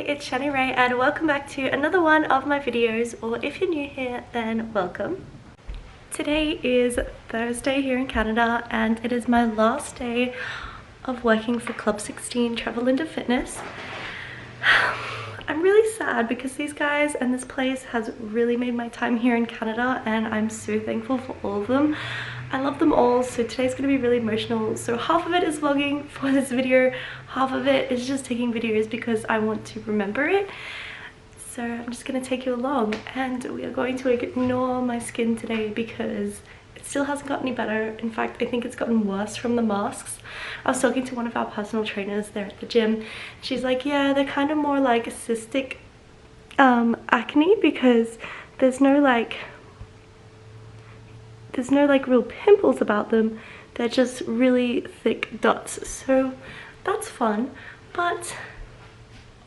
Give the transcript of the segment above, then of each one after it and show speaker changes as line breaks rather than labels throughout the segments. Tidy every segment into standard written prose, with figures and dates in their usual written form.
it's Shani Ray and welcome back to another one of my videos, or if you're new here then welcome. Today is Thursday here in Canada and it is my last day of working for Club 16 Travel into Fitness. I'm really sad because these guys and this place has really made my time here in Canada and I'm so thankful for all of them. I love them all, so today's gonna be really emotional. So half of it is vlogging for this video, half of it is just taking videos because I want to remember it. So I'm just gonna take you along and we are going to ignore my skin today because it still hasn't gotten any better. In fact, I think it's gotten worse from the masks. I was talking to one of our personal trainers there at the gym. She's like, yeah, they're kind of more like cystic acne because there's no like real pimples about them. They're just really thick dots. So that's fun, but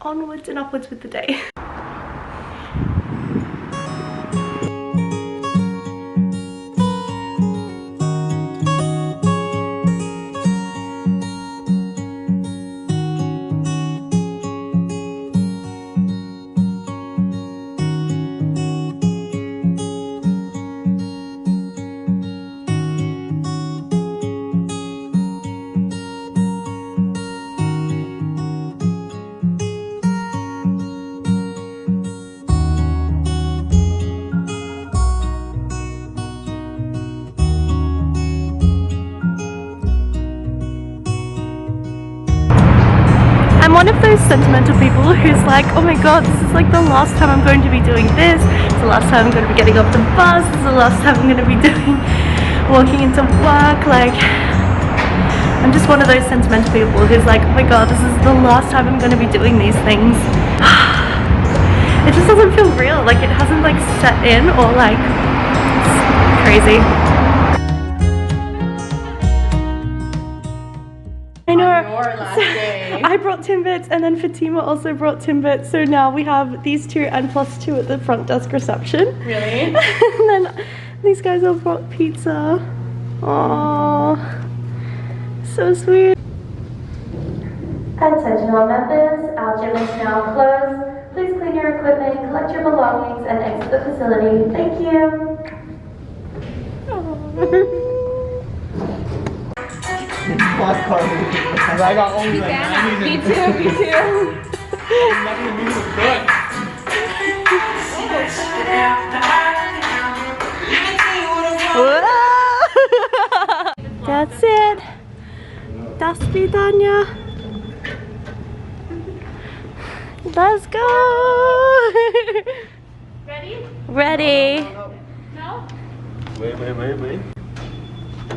onwards and upwards with the day. I'm one of those sentimental people who's like, oh my god, this is like the last time I'm going to be doing this, it's the last time I'm going to be getting off the bus, this is the last time I'm going to be walking into work. Like, I'm just one of those sentimental people who's like, oh my god, this is the last time I'm going to be doing these things. It just doesn't feel real, like it hasn't like set in, or like, it's crazy. I know. I brought Timbits and then Fatima also brought Timbits, so now we have these two and +2 at the front desk reception. Really? And then these guys all brought pizza. Aww, so sweet. Attention all members, our gym is now closed. Please clean your equipment, collect your belongings and exit the facility. Thank you.
I got only like 90s. Me too. Nothing to do with good.
That's it. До свидания. Let's go. Ready? Ready. No? Wait.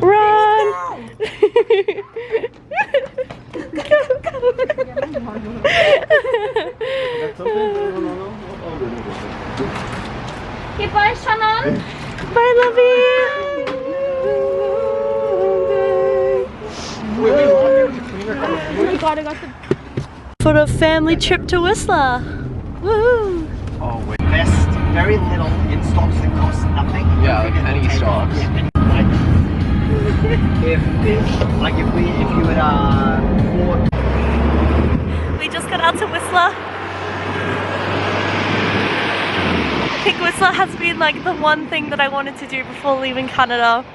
Run!
Goodbye, Shannon.
Bye, lovey. For a family trip to Whistler. Woohoo!
Oh, wait. Invest very little in stocks that cost nothing.
Yeah, like penny stocks.
If you had bought...
We just got out to Whistler. I think Whistler has been like the one thing that I wanted to do before leaving Canada.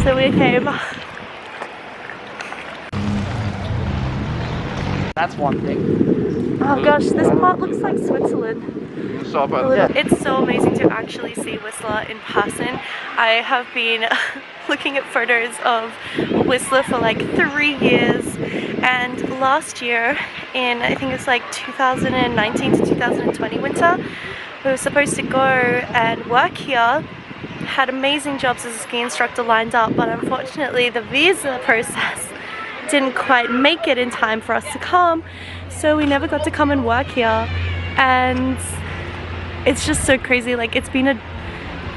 So we came.
That's one thing.
Oh gosh, this part looks like Switzerland. It's so amazing to actually see Whistler in person. I have been looking at photos of Whistler for like 3 years, and last year in, I think it's like 2019 to 2020 winter, we were supposed to go and work here. Had amazing jobs as a ski instructor lined up, but unfortunately the visa process didn't quite make it in time for us to come, so we never got to come and work here. And it's just so crazy, like it's been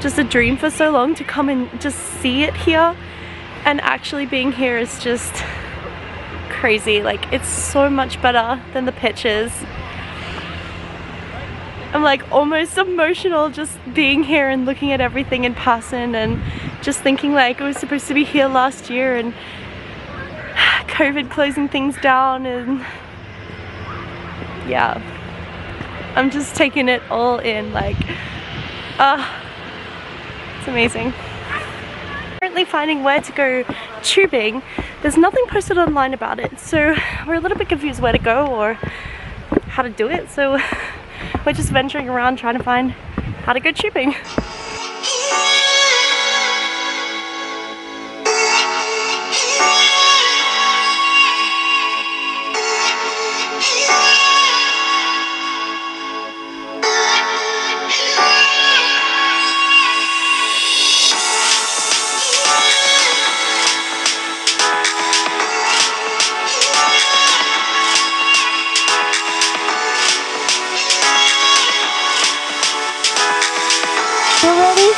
just a dream for so long to come and just see it here, and actually being here is just crazy. Like, it's so much better than the pictures. I'm like almost emotional just being here and looking at everything in person, and just thinking like it was supposed to be here last year and COVID closing things down, and yeah, I'm just taking it all in, like, it's amazing. Currently finding where to go tubing. There's nothing posted online about it, so we're a little bit confused where to go or how to do it, so we're just venturing around trying to find how to go tubing. You ready?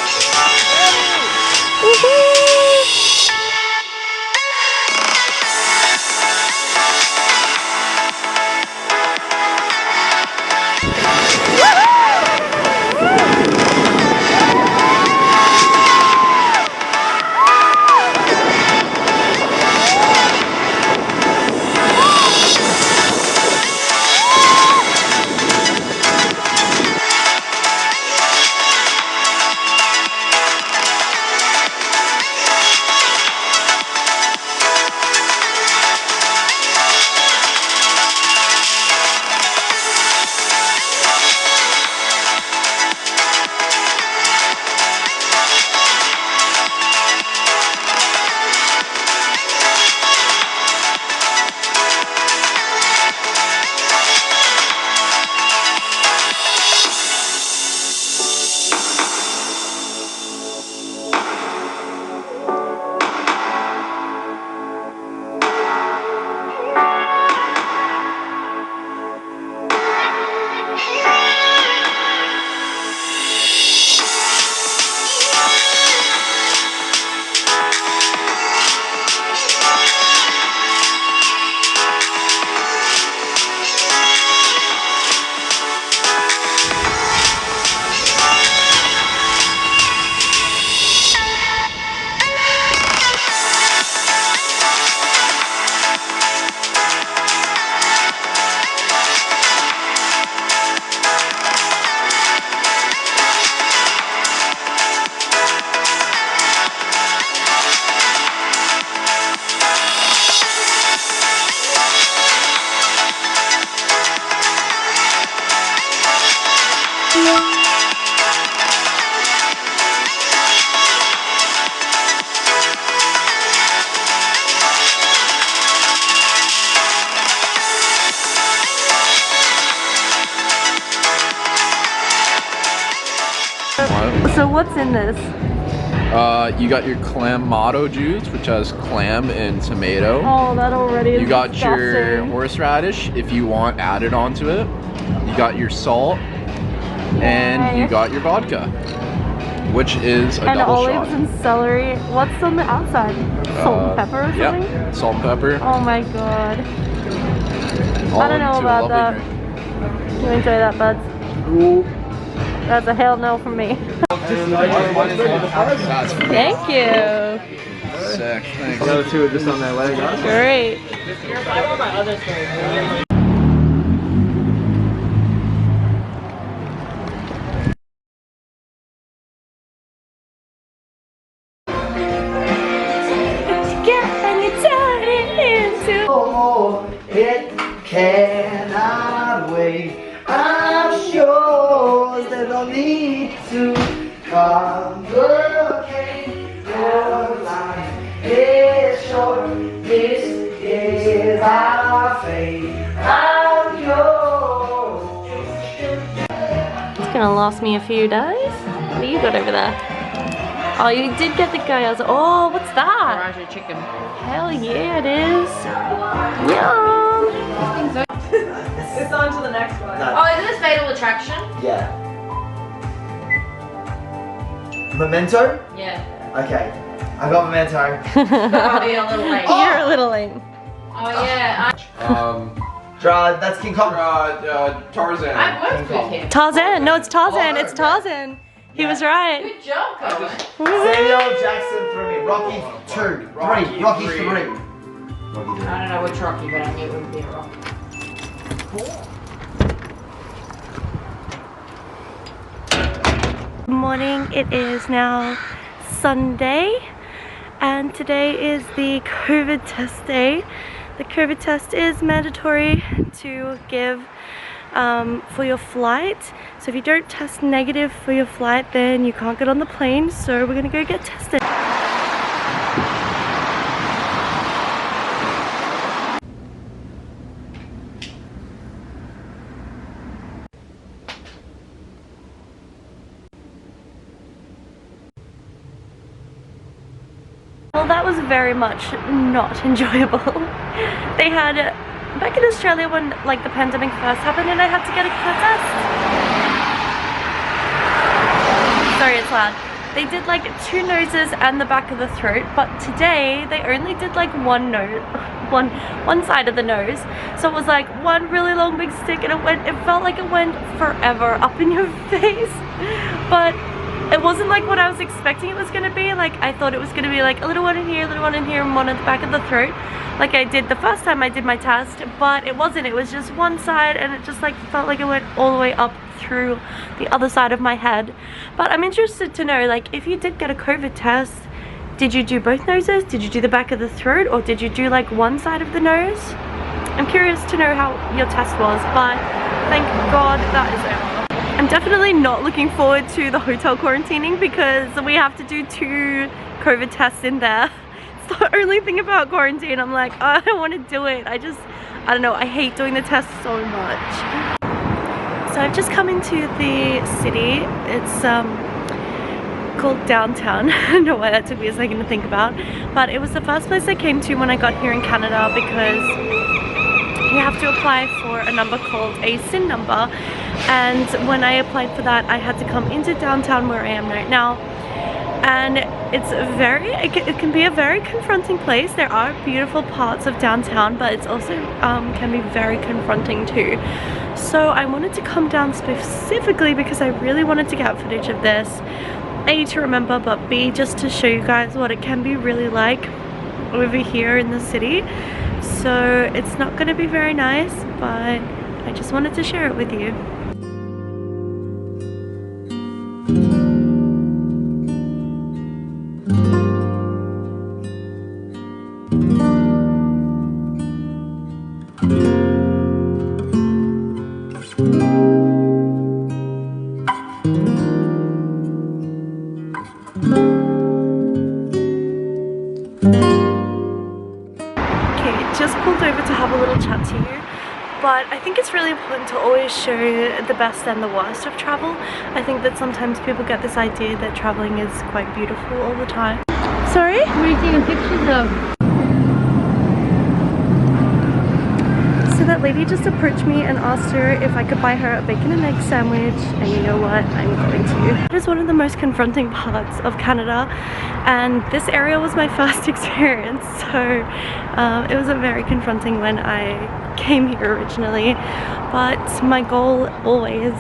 Woohoo! So what's in this?
You got your clamato juice, which has clam and tomato.
Oh, that already is
You got
disgusting.
your horseradish, if you want added onto it. You got your salt, and you got your vodka, which is a
and
double
olives
shot.
and celery. What's on the outside? Salt and pepper or something?
Yeah, salt and pepper.
Oh my god.
All
I don't know
into a
about that.
lovely
You enjoy that, buds?
drink.
That's a hell no from me.
That's
Thank you.
sick. Thanks.
The other two are just on their way, guys.
Great.
Oh, it cannot wait. I'm sure there's no need to complicate your life. It's short. This is our fate. I'm yours.
It's gonna last me a few days. What do you got over there? Oh, you did get the guy. I was like, oh, what's that?
Raja chicken.
Hell yeah, it is. Yum.
It's on to the next one.
No.
Oh, is this Fatal Attraction?
Yeah. Memento?
Yeah.
Okay. I got Memento.
Oh, yeah, a little late.
You're a little lame.
Oh, yeah.
That's King Kong.
Tarzan.
I've worked with him.
Tarzan. No, it's Tarzan. It's Tarzan. He was right.
Good job, Colin.
Samuel Jackson for me. Rocky 2. 3. Rocky 3.
I don't know which Rocky, but I knew it would be a Rocky.
Good morning, it is now Sunday and today is the COVID test day. The COVID test is mandatory to give for your flight. So if you don't test negative for your flight, then you can't get on the plane. So we're gonna go get tested. Well, that was very much not enjoyable. They had, back in Australia when like the pandemic first happened and I had to get a COVID test. Sorry, it's loud. They did like 2 noses and the back of the throat, but today they only did like one side of the nose. So it was like one really long big stick and it felt like it went forever up in your face. But it wasn't like what I was expecting it was going to be. Like I thought it was going to be like a little one in here, a little one in here, and one at the back of the throat, like I did the first time I did my test. But it wasn't. It was just one side, and it just like felt like it went all the way up through the other side of my head. But I'm interested to know, like, if you did get a COVID test, did you do both noses? Did you do the back of the throat, or did you do like one side of the nose? I'm curious to know how your test was, but thank God that is over. I'm definitely not looking forward to the hotel quarantining because we have to do 2 COVID tests in there. It's the only thing about quarantine. I'm like, oh, I don't want to do it. I don't know, I hate doing the tests so much. So I've just come into the city. It's called downtown. I don't know why that took me a second to think about. But it was the first place I came to when I got here in Canada because you have to apply for a number called a SIN number, and when I applied for that I had to come into downtown where I am right now, and it can be a very confronting place. There are beautiful parts of downtown, but it's also can be very confronting too. So I wanted to come down specifically because I really wanted to get footage of this, A, to remember, but B, just to show you guys what it can be really like over here in the city. So it's not going to be very nice, but I just wanted to share it with you. Just pulled over to have a little chat to you, but I think it's really important to always show the best and the worst of travel. I think that sometimes people get this idea that traveling is quite beautiful all the time. Sorry?
What are you taking pictures of?
So that lady just approached me and asked her if I could buy her a bacon and egg sandwich, and you know what, I'm going to. It is one of the most confronting parts of Canada, and this area was my first experience, so it was a very confronting when I came here originally. But my goal always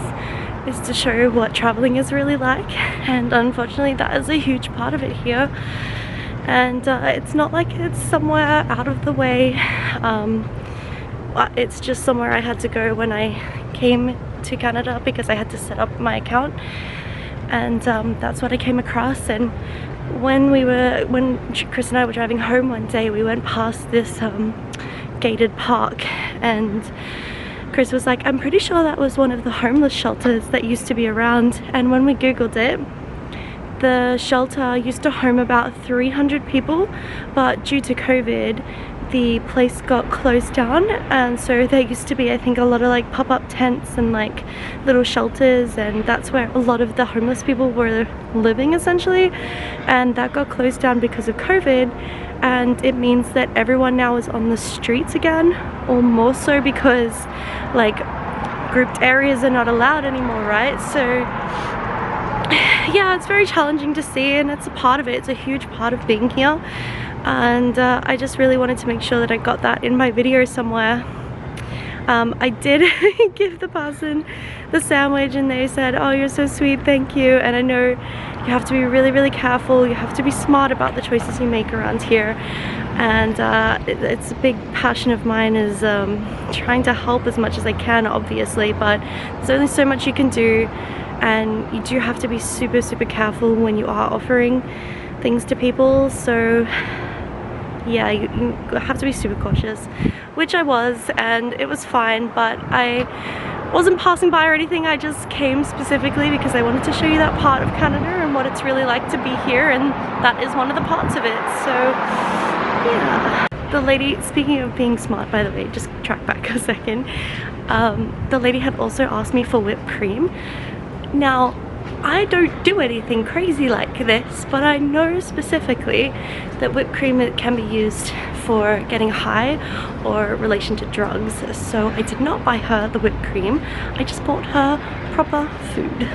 is to show what traveling is really like, and unfortunately that is a huge part of it here. And it's not like it's somewhere out of the way. It's just somewhere I had to go when I came to Canada because I had to set up my account, and that's what I came across. And when Chris and I were driving home one day, we went past this gated park, and Chris was like, I'm pretty sure that was one of the homeless shelters that used to be around. And when we googled it, the shelter used to home about 300 people, but due to COVID the place got closed down, and so there used to be, I think, a lot of like pop-up tents and like little shelters, and that's where a lot of the homeless people were living essentially, and that got closed down because of COVID. And it means that everyone now is on the streets again, or more so because like grouped areas are not allowed anymore, right? So yeah, it's very challenging to see, and it's a part of it. It's a huge part of being here, and I just really wanted to make sure that I got that in my video somewhere. I did give the person the sandwich, and they said, oh, you're so sweet, thank you. And I know you have to be really, really careful. You have to be smart about the choices you make around here. and it's a big passion of mine is trying to help as much as I can, obviously, but there's only so much you can do, and you do have to be super careful when you are offering things to people. So yeah, you have to be super cautious, which I was, and it was fine, but I wasn't passing by or anything. I just came specifically because I wanted to show you that part of Canada and what it's really like to be here, and that is one of the parts of it. So yeah. The lady, speaking of being smart, by the way, just track back a second, the lady had also asked me for whipped cream. Now, I don't do anything crazy like this, but I know specifically that whipped cream can be used for getting high or relation to drugs. So I did not buy her the whipped cream, I just bought her proper food.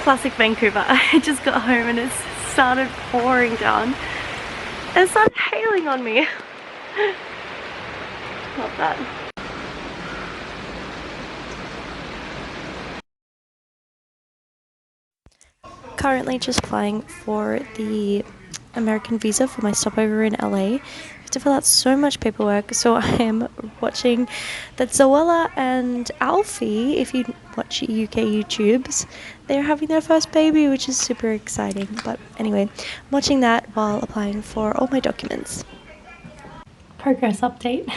Classic Vancouver. I just got home and it started pouring down. It started hailing on me. Not bad. Currently just applying for the American visa for my stopover in LA. I have to fill out so much paperwork, so I am watching that Zoella and Alfie, if you watch UK YouTubes, they're having their first baby, which is super exciting. But anyway, I'm watching that while applying for all my documents. Progress update.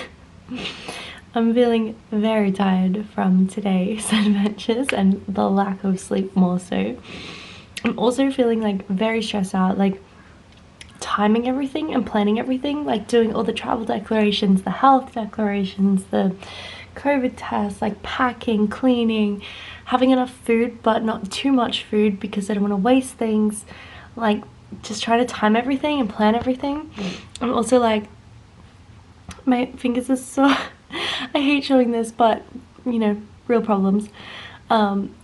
I'm feeling very tired from today's adventures and the lack of sleep more so. I'm also feeling like very stressed out, like timing everything and planning everything, like doing all the travel declarations, the health declarations, the COVID tests, like packing, cleaning, having enough food but not too much food because I don't want to waste things, like just trying to time everything and plan everything. I'm also like, my fingers are so I hate showing this, but you know, real problems.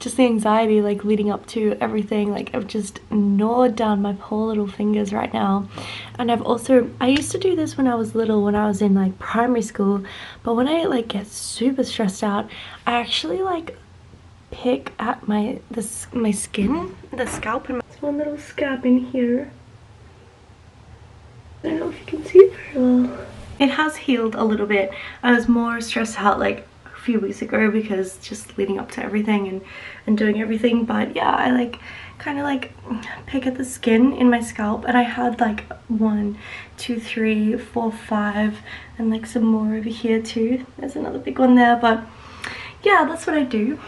Just the anxiety like leading up to everything, like I've just gnawed down my poor little fingers right now. And I used to do this when I was little, when I was in like primary school, but when I like get super stressed out, I actually like pick at my skin, the scalp, and there's one little scab in here. I don't know if you can see it very well. It has healed a little bit. I was more stressed out like few weeks ago because just leading up to everything and doing everything, but yeah, I like kind of like pick at the skin in my scalp, and I had like 1, 2, 3, 4, 5, and like some more over here too. There's another big one there, but yeah, that's what I do.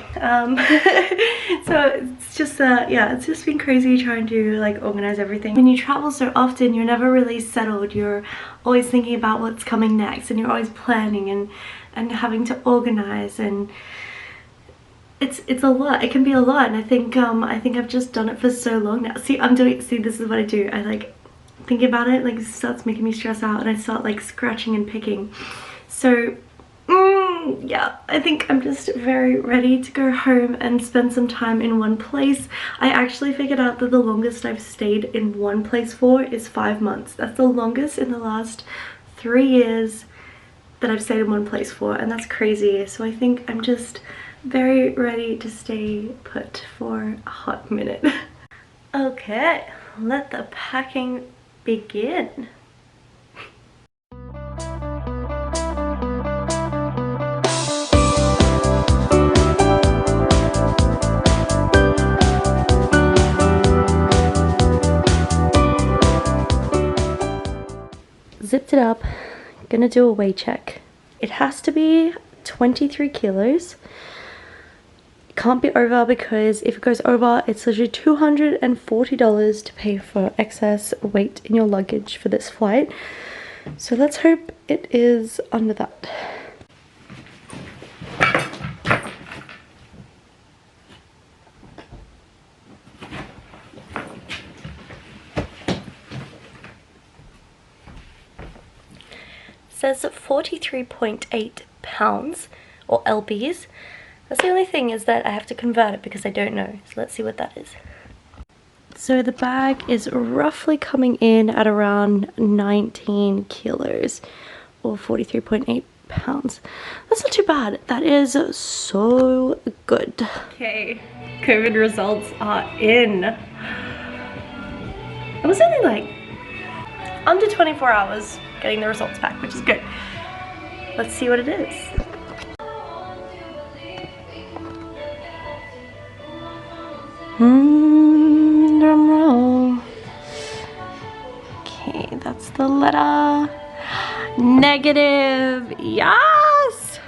So it's just yeah, it's just been crazy trying to like organize everything. When you travel so often, you're never really settled. You're always thinking about what's coming next, and you're always planning and having to organize, and it's a lot. It can be a lot, and I think I've just done it for so long now. See, this is what I do. I like think about it, like it starts making me stress out, and I start like scratching and picking. So yeah, I think I'm just very ready to go home and spend some time in one place. I actually figured out that the longest I've stayed in one place for is 5 months. That's the longest in the last 3 years that I've stayed in one place for, and that's crazy. So I think I'm just very ready to stay put for a hot minute. Okay, let the packing begin. Zipped it up, gonna do a weight check. It has to be 23 kilos. It can't be over, because if it goes over, it's literally $240 to pay for excess weight in your luggage for this flight. So let's hope it is under that. says 43.8 pounds, or lbs. That's the only thing, is that I have to convert it because I don't know. So let's see what that is. So the bag is roughly coming in at around 19 kilos, or 43.8 pounds. That's not too bad. That is so good. Okay, COVID results are in. It was only like under 24 hours getting the results back, which is good. Let's see what it is. Drum roll. Okay, that's the letter. Negative. Yes!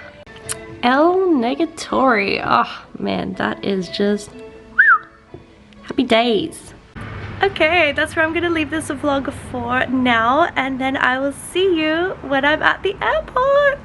L negatory. Oh man, that is just happy days. Okay, that's where I'm gonna leave this vlog for now, and then I will see you when I'm at the airport.